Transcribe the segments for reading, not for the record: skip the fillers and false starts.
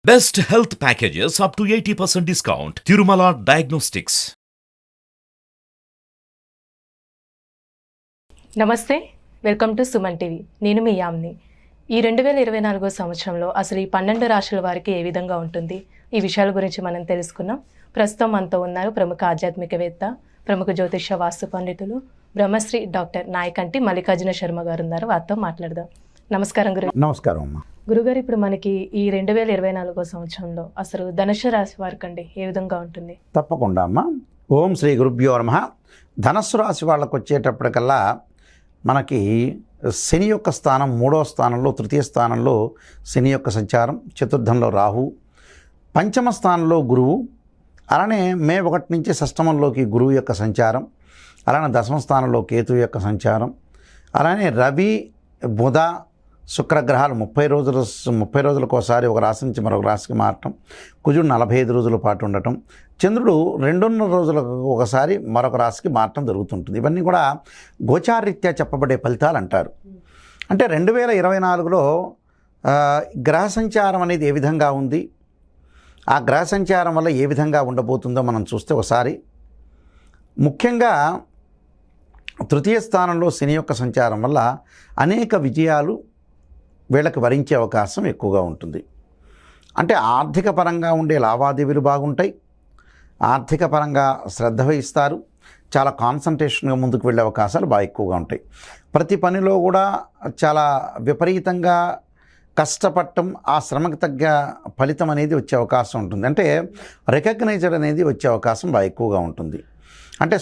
Best health packages up to 80% discount. Tirumala Diagnostics. నమస్తే, welcome to Suman TV. నేను మీ యామ్ని. ఈ 2024 సంవత్సరంలో అసలు ఈ 12 రాశుల వారికి ఏ విధంగా ఉంటుంది, ఈ విషయాల గురించి మనం తెలుసుకున్నాం. ప్రస్తుతం మనతో ఉన్నారు ప్రముఖ ఆధ్యాత్మికవేత్త, ప్రముఖ జ్యోతిష వాస్తు పండితులు, బ్రహ్మశ్రీ డాక్టర్ నాయకంటి మల్లికార్జున శర్మ గారు ఉన్నారు. వారితో మాట్లాడదాం. నమస్కారం గురు. నమస్కారం అమ్మా. గురుగారు, ఇప్పుడు మనకి ఈ 2024 సంవత్సరంలో అసలు ధనుసు రాశి వారికి అండి ఏ విధంగా ఉంటుంది? తప్పకుండా అమ్మా. ఓం శ్రీ గురుభ్యో నమః. ధనస్సు రాశి వాళ్ళకు వచ్చేటప్పటికల్లా మనకి శని యొక్క స్థానం 3వ స్థానంలో, తృతీయ స్థానంలో శని యొక్క సంచారం, చతుర్థంలో రాహు, పంచమ స్థానంలో గురువు, అలానే మే 1 నుంచి షష్టమంలోకి గురువు యొక్క సంచారం, అలానే దశమ స్థానంలో కేతు యొక్క సంచారం, అలానే రవి, బుధ, శుక్రగ్రహాలు 30 రోజులకు ఒకసారి ఒక రాశి నుంచి మరొక రాశికి మారటం, కుజుడు 45 రోజుల పాటు ఉండటం, చంద్రుడు 2.5 రోజులకు ఒకసారి మరొక రాశికి మారటం జరుగుతుంటుంది. ఇవన్నీ కూడా గోచారరీత్యా చెప్పబడే ఫలితాలు అంటారు. అంటే 2024లో గ్రహ సంచారం అనేది ఏ విధంగా ఉంది, ఆ గ్రహ సంచారం వల్ల ఏ విధంగా ఉండబోతుందో మనం చూస్తే ఒకసారి ముఖ్యంగా తృతీయ స్థానంలో శని యొక్క సంచారం వల్ల అనేక విజయాలు వీళ్ళకి వరించే అవకాశం ఎక్కువగా ఉంటుంది. అంటే ఆర్థిక పరంగా ఉండే లావాదేవీలు బాగుంటాయి, ఆర్థిక పరంగా శ్రద్ధ వహిస్తారు, చాలా కాన్సన్ట్రేషన్గా ముందుకు వెళ్ళే అవకాశాలు బాగా ఎక్కువగా ఉంటాయి. ప్రతి పనిలో కూడా చాలా విపరీతంగా కష్టపడటం, ఆ శ్రమకు తగ్గ ఫలితం అనేది వచ్చే అవకాశం ఉంటుంది. అంటే రికగ్నైజర్ అనేది వచ్చే అవకాశం బాగా ఎక్కువగా ఉంటుంది. అంటే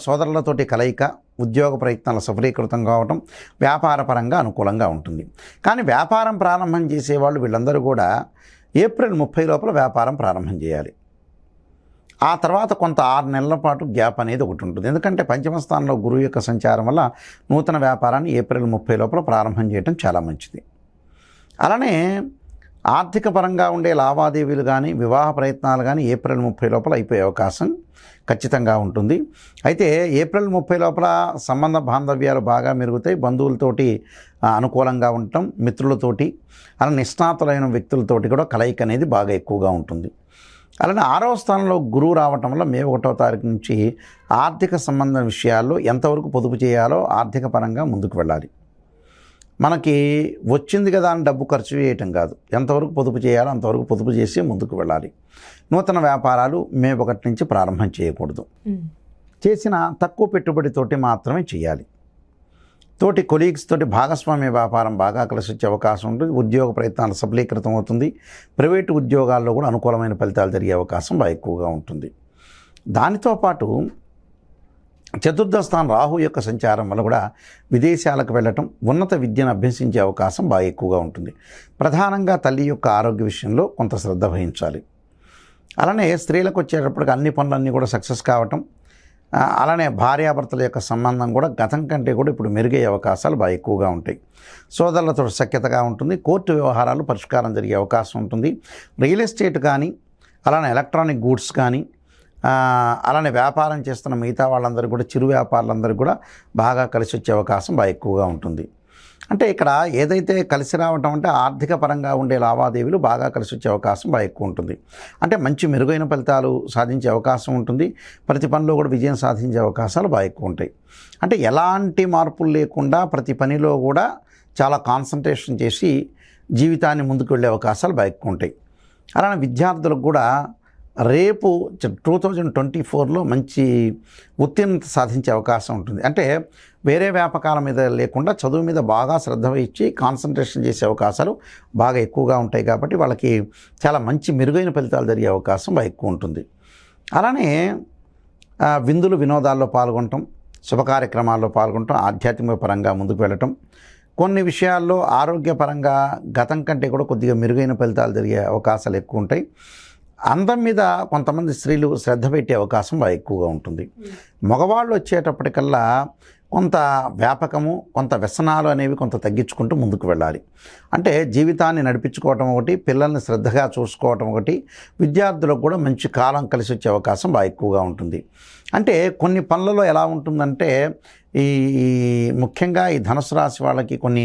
సోదరులతోటి కలయిక, ఉద్యోగ ప్రయత్నాలు సఫలీకృతం కావటం, వ్యాపారపరంగా అనుకూలంగా ఉంటుంది. కానీ వ్యాపారం ప్రారంభం చేసేవాళ్ళు వీళ్ళందరూ కూడా ఏప్రిల్ 30 లోపల వ్యాపారం ప్రారంభం చేయాలి. ఆ తర్వాత కొంత 6 నెలల పాటు గ్యాప్ అనేది ఒకటి ఉంటుంది. ఎందుకంటే పంచమ స్థానంలో గురువు యొక్క సంచారం వల్ల నూతన వ్యాపారాన్ని ఏప్రిల్ 30 లోపల ప్రారంభం చేయడం చాలా మంచిది. అలానే ఆర్థిక పరంగా ఉండే లావాదేవీలు కానీ, వివాహ ప్రయత్నాలు కానీ ఏప్రిల్ 30 లోపల అయిపోయే అవకాశం ఖచ్చితంగా ఉంటుంది. అయితే ఏప్రిల్ 30 లోపల సంబంధ బాంధవ్యాలు బాగా మెరుగుతాయి. బంధువులతోటి అనుకూలంగా ఉండటం, మిత్రులతోటి, అలా నిష్ణాతులైన వ్యక్తులతోటి కూడా కలయిక అనేది బాగా ఎక్కువగా ఉంటుంది. అలానే 6వ స్థానంలో గురువు రావటం వల్ల మే 1వ తారీఖు నుంచి ఆర్థిక సంబంధ విషయాల్లో ఎంతవరకు పొదుపు చేయాలో ఆర్థిక పరంగా ముందుకు వెళ్ళాలి. మనకి వచ్చింది కదా అని డబ్బు ఖర్చు చేయటం కాదు, ఎంతవరకు పొదుపు చేయాలో అంతవరకు పొదుపు చేసి ముందుకు వెళ్ళాలి. నూతన వ్యాపారాలు మే 1 నుంచి ప్రారంభం చేయకూడదు. చేసిన తక్కువ పెట్టుబడితోటి మాత్రమే చేయాలి. తోటి కొలీగ్స్ తోటి భాగస్వామ్య వ్యాపారం బాగా కలిసి వచ్చే అవకాశం ఉంటుంది. ఉద్యోగ ప్రయత్నాలు సఫలీకృతం అవుతుంది. ప్రైవేటు ఉద్యోగాల్లో కూడా అనుకూలమైన ఫలితాలు జరిగే అవకాశం బాగా ఎక్కువగా ఉంటుంది. దానితో పాటు చతుర్థ స్థానం రాహు యొక్క సంచారం వల్ల కూడా విదేశాలకు వెళ్ళటం, ఉన్నత విద్యను అభ్యసించే అవకాశం బాగా ఎక్కువగా ఉంటుంది. ప్రధానంగా తల్లి యొక్క ఆరోగ్య విషయంలో కొంత శ్రద్ధ వహించాలి. అలానే స్త్రీలకు వచ్చేటప్పటికి అన్ని పనులన్నీ కూడా సక్సెస్ కావటం, అలానే భార్యాభర్తల యొక్క సంబంధం కూడా గతం కంటే కూడా ఇప్పుడు మెరుగయ్యే అవకాశాలు బాగా ఎక్కువగా ఉంటాయి. సోదరులతో సఖ్యతగా ఉంటుంది. కోర్టు వ్యవహారాలు పరిష్కారం జరిగే అవకాశం ఉంటుంది. రియల్ ఎస్టేట్ కానీ, అలానే ఎలక్ట్రానిక్ గూడ్స్ కానీ, అలానే వ్యాపారం చేస్తున్న మిగతా వాళ్ళందరూ కూడా, చిరు వ్యాపారులందరూ కూడా బాగా కలిసి వచ్చే అవకాశం బాగా ఎక్కువగా ఉంటుంది. అంటే ఇక్కడ ఏదైతే కలిసి రావటం అంటే ఆర్థిక పరంగా ఉండే లావాదేవీలు బాగా కలిసి వచ్చే అవకాశం బాగా ఎక్కువ ఉంటుంది. అంటే మంచి మెరుగైన ఫలితాలు సాధించే అవకాశం ఉంటుంది. ప్రతి పనిలో కూడా విజయం సాధించే అవకాశాలు బాగా ఎక్కువ ఉంటాయి. అంటే ఎలాంటి మార్పులు లేకుండా ప్రతి పనిలో కూడా చాలా కాన్సన్ట్రేషన్ చేసి జీవితాన్ని ముందుకు వెళ్ళే అవకాశాలు బాగా ఎక్కువ ఉంటాయి. అలానే విద్యార్థులకు కూడా రేపు 2024లో మంచి ఉత్తీర్ణత సాధించే అవకాశం ఉంటుంది. అంటే వేరే వ్యాపకాల మీద లేకుండా చదువు మీద బాగా శ్రద్ధ వహించి కాన్సన్ట్రేషన్ చేసే అవకాశాలు బాగా ఎక్కువగా ఉంటాయి. కాబట్టి వాళ్ళకి చాలా మంచి మెరుగైన ఫలితాలు జరిగే అవకాశం బాగా ఎక్కువ ఉంటుంది. అలానే విందులు వినోదాల్లో పాల్గొనటం, శుభ కార్యక్రమాల్లో పాల్గొనటం, ఆధ్యాత్మిక పరంగా ముందుకు వెళ్ళటం, కొన్ని విషయాల్లో ఆరోగ్యపరంగా గతం కంటే కూడా కొద్దిగా మెరుగైన ఫలితాలు జరిగే అవకాశాలు ఎక్కువ ఉంటాయి. అందం మీద కొంతమంది స్త్రీలు శ్రద్ధ పెట్టే అవకాశం బాగా ఎక్కువగా ఉంటుంది. మగవాళ్ళు వచ్చేటప్పటికల్లా కొంత వ్యాపకము, కొంత వ్యసనాలు అనేవి కొంత తగ్గించుకుంటూ ముందుకు వెళ్ళాలి. అంటే జీవితాన్ని నడిపించుకోవటం ఒకటి, పిల్లల్ని శ్రద్ధగా చూసుకోవటం ఒకటి, విద్యార్థులకు కూడా మంచి కాలం కలిసి వచ్చే అవకాశం బాగా ఎక్కువగా ఉంటుంది. అంటే కొన్ని పనులలో ఎలా ఉంటుందంటే ఈ ముఖ్యంగా ఈ ధనుసు రాశి వాళ్ళకి కొన్ని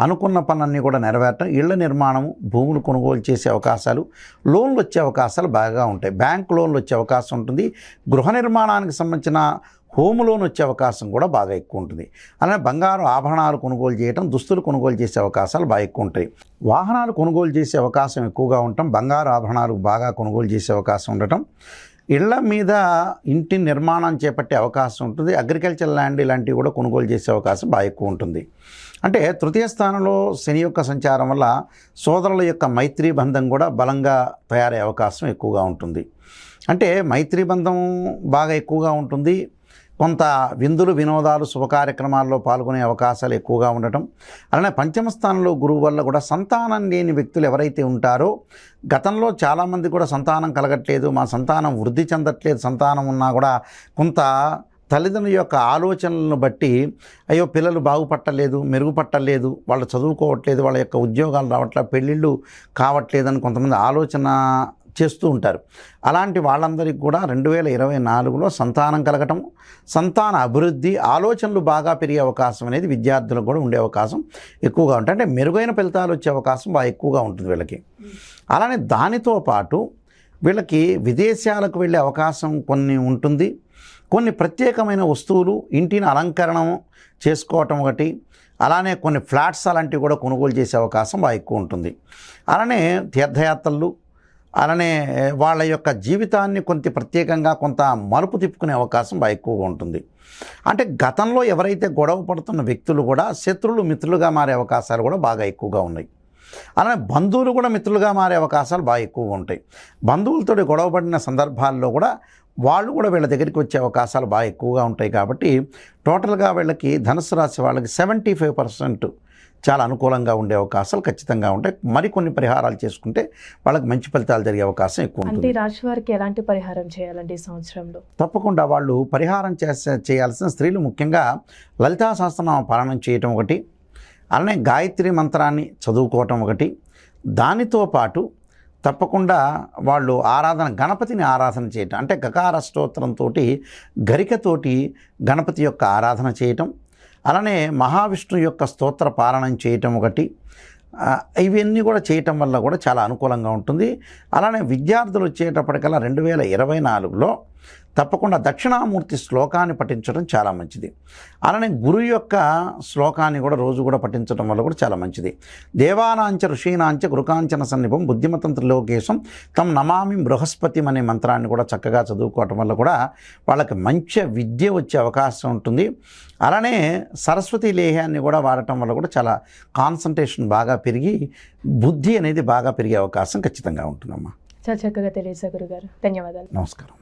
అనుకున్న పనులన్నీ కూడా నెరవేరటం, ఇళ్ల నిర్మాణము, భూములు కొనుగోలు చేసే అవకాశాలు, లోన్లు వచ్చే అవకాశాలు బాగా ఉంటాయి. బ్యాంక్ లోన్లు వచ్చే అవకాశం ఉంటుంది. గృహ నిర్మాణానికి సంబంధించిన హోమ్ లోన్ వచ్చే అవకాశం కూడా బాగా ఎక్కువ ఉంటుంది. అలానే బంగారు ఆభరణాలు కొనుగోలు చేయటం, దుస్తులు కొనుగోలు చేసే అవకాశాలు బాగా ఎక్కువ ఉంటాయి. వాహనాలు కొనుగోలు చేసే అవకాశం ఎక్కువగా ఉండటం, బంగారు ఆభరణాలు బాగా కొనుగోలు చేసే అవకాశం ఉండటం, ఇళ్ల మీద ఇంటి నిర్మాణం చేపట్టే అవకాశం ఉంటుంది. అగ్రికల్చర్ ల్యాండ్ ఇలాంటివి కూడా కొనుగోలు చేసే అవకాశం బాగా ఎక్కువ ఉంటుంది. అంటే తృతీయ స్థానంలో శని యొక్క సంచారం వల్ల సోదరుల యొక్క మైత్రీ బంధం కూడా బలంగా తయారయ్యే అవకాశం ఎక్కువగా ఉంటుంది. అంటే మైత్రీ బంధం బాగా ఎక్కువగా ఉంటుంది. కొంత విందులు, వినోదాలు, శుభ కార్యక్రమాల్లో పాల్గొనే అవకాశాలు ఎక్కువగా ఉండటం, అలానే పంచమ స్థానంలో గురువు వల్ల కూడా సంతానం లేని వ్యక్తులు ఎవరైతే ఉంటారో, గతంలో చాలామంది కూడా సంతానం కలగట్లేదు, మా సంతానం వృద్ధి చెందట్లేదు, సంతానం ఉన్నా కూడా కొంత తల్లిదండ్రుల యొక్క ఆలోచనలను బట్టి అయ్యో పిల్లలు బాగుపట్టలేదు, మెరుగుపట్టలేదు, వాళ్ళు చదువుకోవట్లేదు, వాళ్ళ యొక్క ఉద్యోగాలు రావట్లేదు, పెళ్ళిళ్ళు కావట్లేదని కొంతమంది ఆలోచన చేస్తూ ఉంటారు. అలాంటి వాళ్ళందరికీ కూడా 2024లో సంతానం కలగటం, సంతాన అభివృద్ధి, ఆలోచనలు బాగా పెరిగే అవకాశం అనేది విద్యార్థులకు కూడా ఉండే అవకాశం ఎక్కువగా ఉంటుంది. అంటే మెరుగైన ఫలితాలు వచ్చే అవకాశం బాగా ఎక్కువగా ఉంటుంది వీళ్ళకి. అలానే దానితో పాటు వీళ్ళకి విదేశాలకు వెళ్ళే అవకాశం కొన్ని ఉంటుంది. కొన్ని ప్రత్యేకమైన వస్తువులు, ఇంటిని అలంకరణ చేసుకోవటం ఒకటి, అలానే కొన్ని ఫ్లాట్స్ అలాంటివి కూడా కొనుగోలు చేసే అవకాశం బాగా ఎక్కువ ఉంటుంది. అలానే తీర్థయాత్రలు, అలానే వాళ్ళ యొక్క జీవితాన్ని కొంత ప్రత్యేకంగా కొంత మలుపు తిప్పుకునే అవకాశం బాగా ఎక్కువగా ఉంటుంది. అంటే గతంలో ఎవరైతే గొడవ పడుతున్న వ్యక్తులు కూడా శత్రువులు మిత్రులుగా మారే అవకాశాలు కూడా బాగా ఎక్కువగా ఉన్నాయి. అలానే బంధువులు కూడా మిత్రులుగా మారే అవకాశాలు బాగా ఎక్కువగా ఉంటాయి. బంధువులతో గొడవపడిన సందర్భాల్లో కూడా వాళ్ళు కూడా వీళ్ళ దగ్గరికి వచ్చే అవకాశాలు బాగా ఎక్కువగా ఉంటాయి. కాబట్టి టోటల్గా వీళ్ళకి ధనుసు రాశి వాళ్ళకి 75% చాలా అనుకూలంగా ఉండే అవకాశాలు ఖచ్చితంగా ఉంటాయి. మరికొన్ని పరిహారాలు చేసుకుంటే వాళ్ళకి మంచి ఫలితాలు జరిగే అవకాశం ఎక్కువ ఉంటుంది. అంటే రాశి వారికి ఎలాంటి పరిహారం చేయాలండి ఈ సంవత్సరంలో? తప్పకుండా వాళ్ళు పరిహారం చేయాల్సిన స్త్రీలు ముఖ్యంగా లలితా సహస్రనామ పారాయణం చేయటం ఒకటి, అలానే గాయత్రి మంత్రాన్ని చదువుకోవటం ఒకటి, దానితో పాటు తప్పకుండా వాళ్ళు గణపతిని ఆరాధన చేయటం, అంటే గకార స్తోత్రంతో గరికతోటి గణపతి యొక్క ఆరాధన చేయటం, అలానే మహావిష్ణు యొక్క స్తోత్ర పారాయణం చేయటం ఒకటి, ఇవన్నీ కూడా చేయటం వల్ల కూడా చాలా అనుకూలంగా ఉంటుంది. అలానే విద్యార్థులు వచ్చేటప్పటికల్లా 2024లో తప్పకుండా దక్షిణామూర్తి శ్లోకాన్ని పఠించడం చాలా మంచిది. అలానే గురు యొక్క శ్లోకాన్ని కూడా రోజు కూడా పఠించడం వల్ల కూడా చాలా మంచిది. దేవానాంచ ఋషీనాంచ గురుకాంచన సన్నిభం బుద్ధిమతం త్రిలోకేశం తం నమామి బృహస్పతి అనే మంత్రాన్ని కూడా చక్కగా చదువుకోవటం వల్ల కూడా వాళ్ళకి మంచి విద్య వచ్చే అవకాశం ఉంటుంది. అలానే సరస్వతి లేహ్యాన్ని కూడా వాడటం వల్ల కూడా చాలా కాన్సన్ట్రేషన్ బాగా పెరిగి బుద్ధి అనేది బాగా పెరిగే అవకాశం ఖచ్చితంగా ఉంటుందమ్మా. చాలా చక్కగా తెలియజేశారు గురుగారు. ధన్యవాదాలు. నమస్కారం.